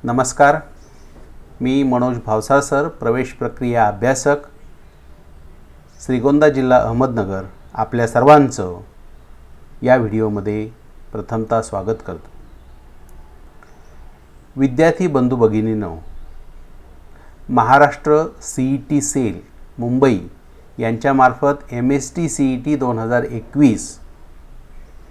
नमस्कार, मी मनोज भावसार सर, प्रवेश प्रक्रिया अभ्यासक, श्रीगोंदा जिल्हा अहमदनगर, आपल्या सर्वांचं या व्हिडिओमध्ये प्रथमतः स्वागत करतो. विद्यार्थी बंधू भगिनींनो, महाराष्ट्र CET सेल मुंबई यांच्यामार्फत MST CET 2021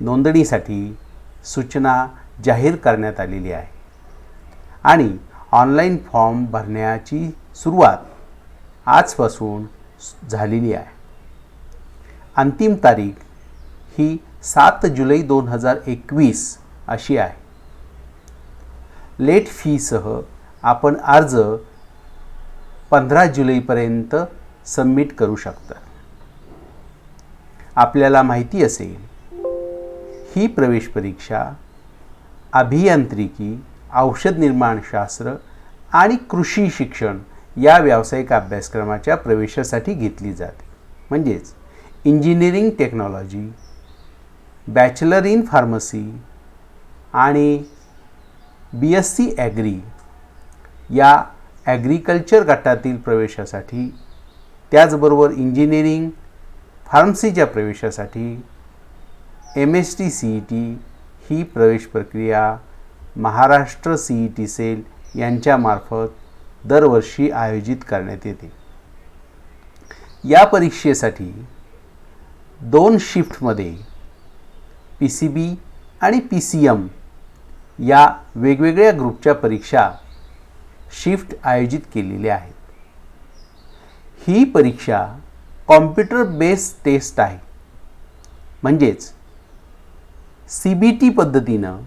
नोंदणीसाठी सूचना जाहीर करण्यात आलेली आहे आणि ऑनलाईन फॉर्म भरण्याची सुरुवात आजपासून झालेली आहे. अंतिम तारीख ही 7 जुलै 2021 अशी आहे. लेट फीसह आपण अर्ज 15 जुलैपर्यंत सबमिट करू शकता. आपल्याला माहिती असेल, ही प्रवेश परीक्षा अभियांत्रिकी, औषध निर्माणशास्त्र आणि कृषी शिक्षण या व्यावसायिक अभ्यासक्रमाच्या प्रवेशासाठी घेतली जाते. म्हणजेच engineering technology, bachelor in pharmacy आणि BSc ॲग्री या ॲग्रिकल्चर गटातील प्रवेशासाठी, त्याचबरोबर इंजिनिअरिंग फार्मसीच्या प्रवेशासाठी MST CET ही प्रवेश प्रक्रिया महाराष्ट्र CET सेल यांच्यामार्फत दरवर्षी आयोजित करण्यात येते. या परीक्षेसाठी 2 शिफ्टमध्ये PCB आणि PCM या वेगवेगळ्या ग्रुपच्या परीक्षा शिफ्ट आयोजित केलेल्या आहेत. ही परीक्षा कॉम्प्युटर बेस्ड टेस्ट आहे. म्हणजेच CBT पद्धतीनं,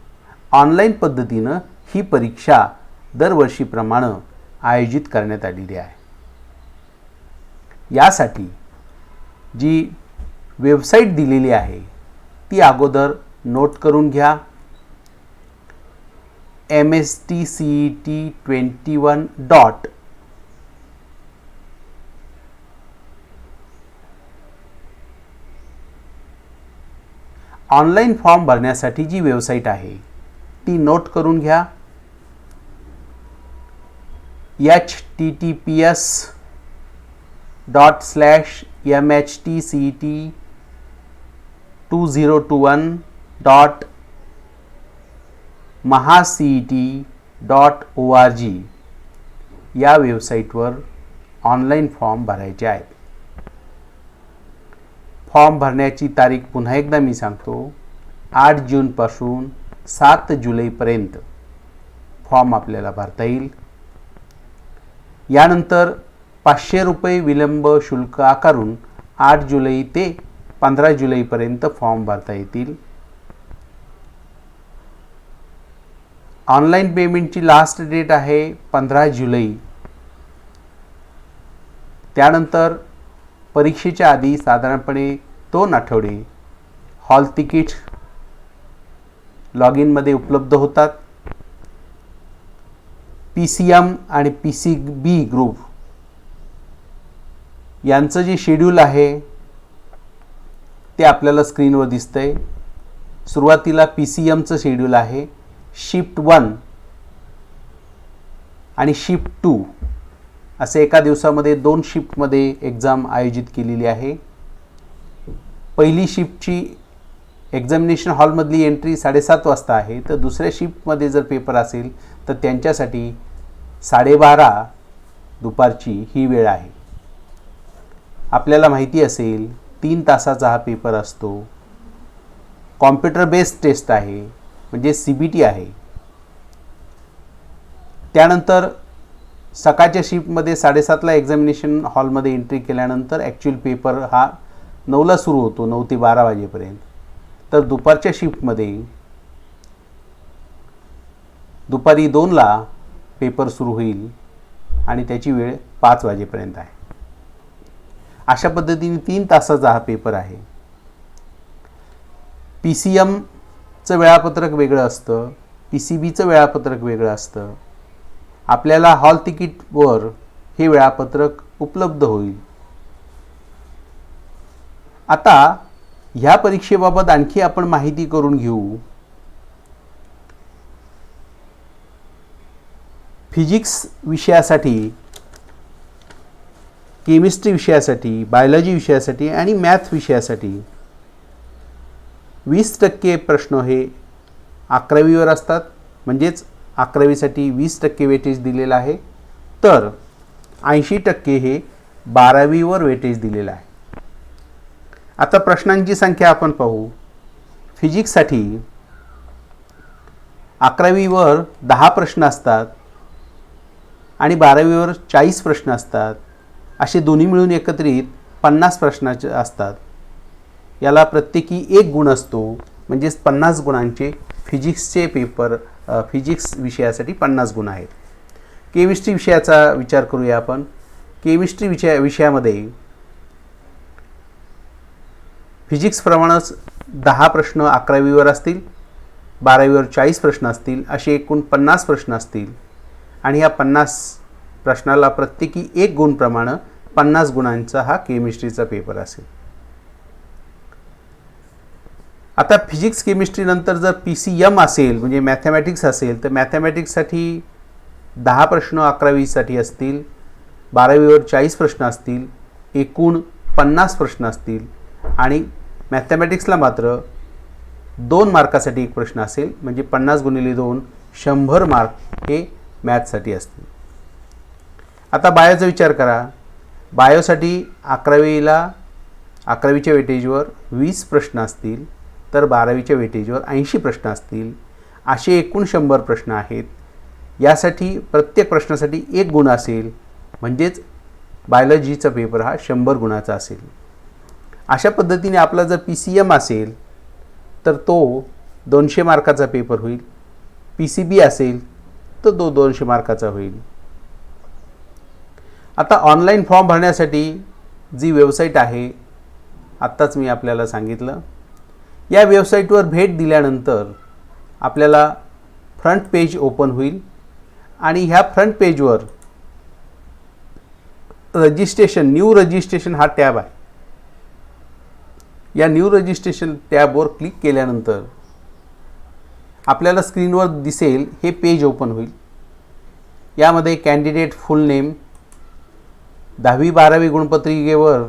ऑनलाईन पद्धतीनं ही परीक्षा दरवर्षीप्रमाणे आयोजित करण्यात आलेली आहे. यासाठी जी वेबसाईट दिलेली आहे ती अगोदर नोट करून घ्या. MSTCET21. ऑनलाईन फॉर्म भरण्यासाठी जी वेबसाईट आहे ती नोट करून घ्या. https://mhtcet2021.mahacet.org या वेबसाईटवर ऑनलाईन फॉर्म भरायचे आहेत. फॉर्म भरण्याची तारीख पुन्हा एकदा मी सांगतो, 8 जूनपासून 7 जुलैपर्यंत फॉर्म आपल्याला भरता येईल. यानंतर 500 रुपये विलंब शुल्क आकारून 8 जुलै ते 15 जुलैपर्यंत फॉर्म भरता येतील. ऑनलाईन पेमेंटची लास्ट डेट आहे 15 जुलै. त्यानंतर परीक्षेच्या आधी साधारणपणे 2 आठवडे हॉल तिकीट लॉग इनमध्ये उपलब्ध होतात. PCM आणि PCB ग्रुप यांचं जे शेड्यूल आहे ते आपल्याला स्क्रीनवर दिसतंय. सुरुवातीला PCMचं शेड्यूल आहे. शिफ्ट 1 आणि शिफ्ट 2 असे एका दिवसामध्ये 2 शिफ्टमध्ये एक्झाम आयोजित केलेली आहे. पहिली शिफ्टची एक्झामिनेशन हॉलमधली एंट्री 7:30 वाजता आहे, तर दुसऱ्या शिफ्टमध्ये जर पेपर असेल तर त्यांच्यासाठी 12:30 दुपारची ही वेळ आहे. आपल्याला माहिती असेल 3 तासाचा हा पेपर असतो. कॉम्प्युटर बेस्ड टेस्ट आहे, म्हणजे CBT आहे. त्यानंतर सकाळच्या शिफ्टमध्ये 7:30ला एक्झामिनेशन हॉलमध्ये एंट्री केल्यानंतर ॲक्च्युअल पेपर हा 9ला सुरू होतो, 9 ते 12 वाजेपर्यंत. तर दुपारच्या शिफ्टमध्ये दुपारी 2ला पेपर सुरू होईल आणि त्याची वेळ 5 वाजेपर्यंत आहे. अशा पद्धतीने 3 तासाचा हा पेपर आहे. PCMचं वेळापत्रक वेगळं असतं, PCBचं वेळापत्रक वेगळं असतं. आपल्याला हॉल तिकीटवर हे वेळापत्रक उपलब्ध होईल. आता ह्या परीक्षेबाबत आणखी आपण माहिती करून घेऊ. फिजिक्स विषयासाठी, केमिस्ट्री विषयासाठी, बायोलॉजी विषयासाठी आणि मॅथ विषयासाठी 20% प्रश्न हे 11वीवर असतात, म्हणजेच 11वीसाठी 20% वेटेज दिलेलं आहे, तर 80% हे 12वीवर वेटेज दिलेलं आहे. आता प्रश्नांची संख्या आपण पाहू. फिजिक्ससाठी 11वीवर 10 प्रश्न असतात आणि 12वीवर 40 प्रश्न असतात. असे दोन्ही मिळून एकत्रित 50 प्रश्नाचे असतात. याला प्रत्येकी 1 गुण असतो, म्हणजेच 50 गुणांचे फिजिक्सचे पेपर, फिजिक्स विषयासाठी 50 गुण आहेत. केमिस्ट्री विषयाचा विचार करूया आपण. केमिस्ट्री विषयामध्ये फिजिक्सप्रमाणेच 10 प्रश्न 11वीवर असतील, 12वीवर 40 प्रश्न असतील, असे एकूण 50 प्रश्न असतील आणि ह्या 50 प्रश्नाला प्रत्येकी 1 गुणप्रमाणे 50 गुणांचा हा केमिस्ट्रीचा पेपर असेल. आता फिजिक्स केमिस्ट्री नंतर जर PCM असेल, म्हणजे मॅथमॅटिक्स असेल, तर मॅथमॅटिक्ससाठी 10 प्रश्न 11वीसाठी असतील, 12वीवर 40 प्रश्न असतील, एकूण 50 प्रश्न असतील आणि मॅथमॅटिक्सला मात्र 2 मार्कासाठी 1 प्रश्न असेल, म्हणजे 50 गुणिले 2 100 मार्क हे मॅथसाठी असतील. आता बायोचा विचार करा. बायोसाठी 11वीच्या वेटेजवर 20 प्रश्न असतील, तर 12वीच्या वेटेजवर 80 प्रश्न असतील. असे एकूण 100 प्रश्न आहेत. यासाठी प्रत्येक प्रश्नासाठी 1 गुण असेल, म्हणजेच बायोलॉजीचा पेपर हा 100 गुणाचा असेल. अशा पद्धतीने आपला जर PCM असेल तर तो 200 मार्काचा पेपर होईल. PCB असेल तर तो 200 मार्काचा होईल. आता ऑनलाईन फॉर्म भरण्यासाठी जी वेबसाईट आहे, आत्ताच मी आपल्याला सांगितलं, या वेबसाईटवर भेट दिल्यानंतर आपल्याला फ्रंट पेज ओपन होईल आणि ह्या फ्रंट पेजवर रजिस्ट्रेशन, न्यू रजिस्ट्रेशन हा टॅब आहे. या न्यू रजिस्ट्रेशन टॅबवर क्लिक केल्यानंतर आपल्याला स्क्रीनवर दिसेल हे पेज ओपन होईल. यामध्ये कॅन्डिडेट फुल नेम, 10वी-12वी गुणपत्रिकेवर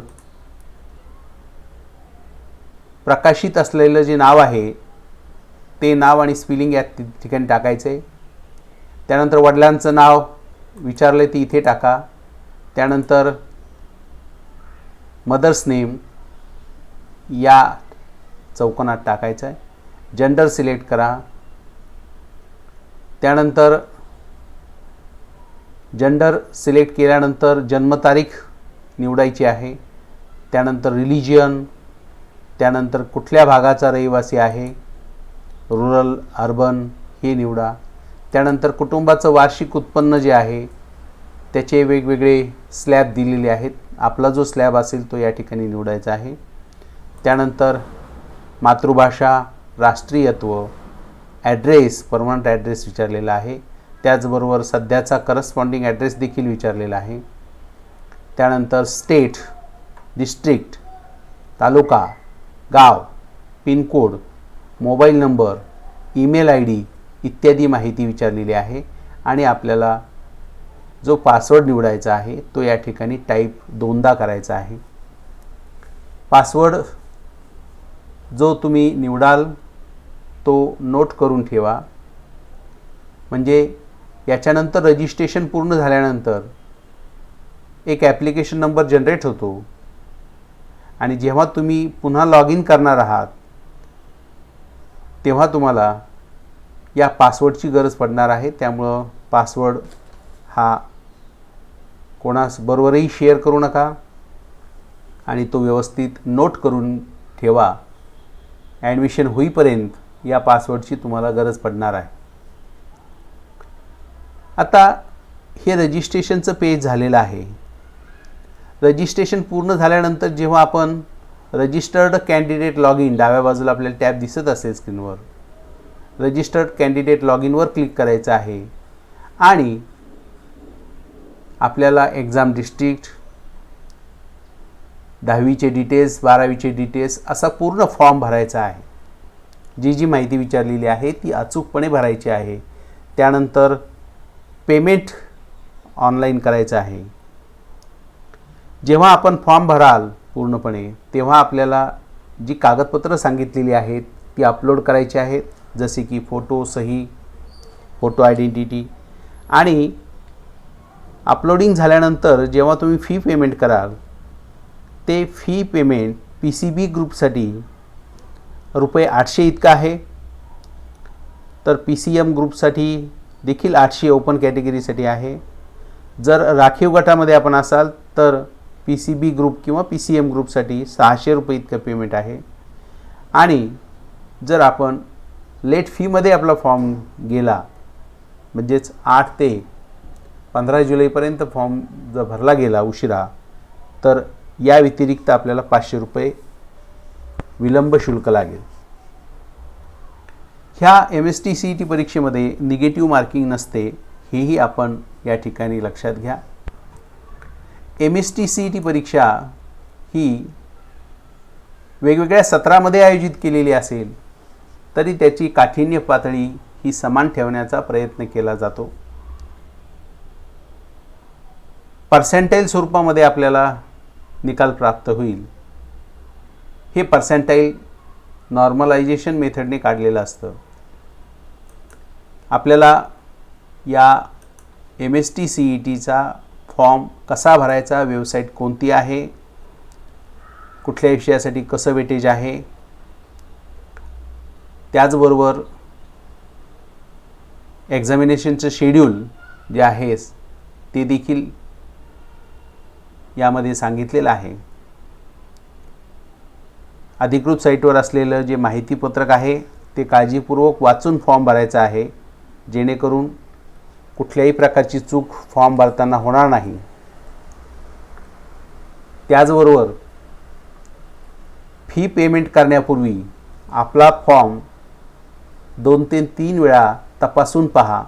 प्रकाशित असलेलं जे नाव आहे ते नाव आणि स्पेलिंग या ठिकाणी टाकायचं आहे. त्यानंतर वडिलांचं नाव विचारले ते इथे टाका. त्यानंतर मदर्स नेम या चौकोनात टाकायचं आहे. जेंडर सिलेक्ट करा. त्यानंतर जेंडर सिलेक्ट केल्यानंतर जन्मतारीख निवडायची आहे. त्यानंतर रिलिजियन, त्यानंतर कुठल्या भागाचा रहिवासी आहे, रुरल, अर्बन हे निवडा. त्यानंतर कुटुंबाचं वार्षिक उत्पन्न जे आहे त्याचे वेगवेगळे स्लॅब दिलेले आहेत. आपला जो स्लॅब असेल तो या ठिकाणी निवडायचा आहे. त्यानंतर मातृभाषा, राष्ट्रीयत्व, ॲड्रेस, परमनंट ॲड्रेस विचारलेला आहे. त्याचबरोबर सध्याचा करस्पॉन्डिंग ॲड्रेस देखील विचारलेला आहे. त्यानंतर स्टेट, डिस्ट्रिक्ट, तालुका, गाव, pincode, mobile number, email ID इत्यादी माहिती विचारलेली आहे आणि आपल्याला जो पासवर्ड निवडायचा आहे तो या ठिकाणी टाईप 2दा करायचा आहे. पासवर्ड जो तुम्ही निवडाल तो नोट करून ठेवा, म्हणजे याच्यानंतर रजिस्ट्रेशन पूर्ण झाल्यानंतर एक ॲप्लिकेशन नंबर जनरेट होतो आणि जेव्हा तुम्ही पुन्हा लॉग इन करणार आहात तेव्हा तुम्हाला या पासवर्डची गरज पडणार आहे. त्यामुळं पासवर्ड हा कोणास बरोबरही शेअर करू नका आणि तो व्यवस्थित नोट करून ठेवा. ॲडमिशन होईपर्यंत या पासवर्डची तुम्हाला गरज पडणार आहे. आता हे रजिस्ट्रेशनचं पेज झालेलं आहे. रजिस्ट्रेशन पूर्ण झाल्यानंतर जेव्हा आपण रजिस्टर्ड कॅन्डिडेट लॉग इन, डाव्या बाजूला आपल्याला टॅब दिसत असेल स्क्रीनवर, रजिस्टर्ड कॅन्डिडेट लॉग इनवर क्लिक करायचं आहे आणि आपल्याला एक्झाम डिस्ट्रिक्ट, 10वीचे डिटेल्स, 12वीचे डिटेल्स असा पूर्ण फॉर्म भरायचा आहे. जी माहिती विचारलेली आहे ती अचूकपणे भरायची आहे. त्यानंतर पेमेंट ऑनलाईन करायचं आहे. जेव्हा आपण फॉर्म भराल पूर्णपणे तेव्हा आपल्याला जी कागदपत्रं सांगितलेली आहेत ती अपलोड करायची आहेत, जसे की फोटो, सही, फोटो आयडेंटिटी. आणि अपलोडिंग झाल्यानंतर जेव्हा तुम्ही फी पेमेंट कराल ते फी पेमेंट PCB ग्रुपसाठी ₹800 इतकं आहे. तर PCM ग्रुपसाठी देखील 800 ओपन कॅटेगरीसाठी आहे. जर राखीव गटामध्ये आपण असाल तर PCB ग्रुप किंवा PCM ग्रुपसाठी ₹600 इतकं पेमेंट आहे. आणि जर आपण लेट फीमध्ये आपला फॉर्म गेला, म्हणजेच 8 ते 15 जुलैपर्यंत फॉर्म जर भरला गेला उशिरा, तर या व्यतिरिक्त आपल्याला ₹500 विलंब शुल्क लागेल. ह्या MST CET परीक्षेमध्ये निगेटिव्ह मार्किंग नसते, हेही आपण या ठिकाणी लक्षात घ्या. MST CET परीक्षा ही वेगवेगळ्या सत्रामध्ये आयोजित केलेली असेल तरी त्याची काठिण्य पातळी ही समान ठेवण्याचा प्रयत्न केला जातो. पर्सेंटाईल स्वरूपामध्ये आपल्याला निकाल प्राप्त होईल. हे पर्सेंटाईल नॉर्मलायझेशन मेथडने काढलेलं असतं. आपल्याला या MST CETचा फॉर्म कसा भरायचा, वेबसाईट कोणती आहे, कुठल्या विषयासाठी कसं वेटेज आहे, त्याचबरोबर एक्झामिनेशनचं शेड्यूल जे आहे ते देखील यामध्ये सांगितलेलं आहे. अधिकृत साईटवर असलेलं जे माहितीपत्रक आहे ते काळजीपूर्वक वाचून फॉर्म भरायचा आहे, जेणेकरून कुठल्याही प्रकारची चूक फॉर्म भरताना होणार नाही. त्याचबरोबर फी पेमेंट करण्यापूर्वी आपला फॉर्म 2 ते 3 वेळा तपासून पहा,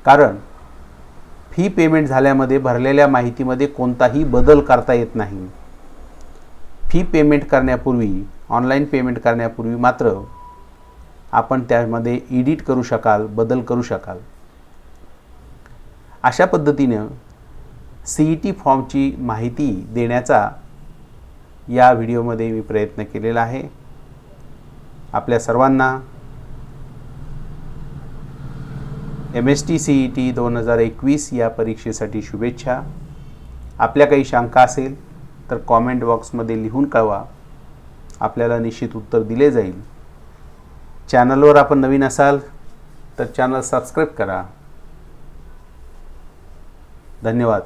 कारण फी पेमेंट झाल्यामध्ये भरलेल्या माहितीमध्ये कोणताही बदल करता येत नाही. फी पेमेंट करण्यापूर्वी, ऑनलाईन पेमेंट करण्यापूर्वी मात्र आपण त्यामध्ये एडिट करू शकाल, बदल करू शकाल. अशा पद्धतीनं CET फॉर्मची माहिती देण्याचा या व्हिडिओमध्ये मी प्रयत्न केलेला आहे. आपल्या सर्वांना MST CET 2021 या परीक्षेसाठी शुभेच्छा. आपल्या काही शंका असेल तर कॉमेंट बॉक्समध्ये लिहून कळवा, आपल्याला निश्चित उत्तर दिले जाईल. चॅनलवर आपण नवीन असाल तर चॅनल सबस्क्राईब करा. धन्यवाद.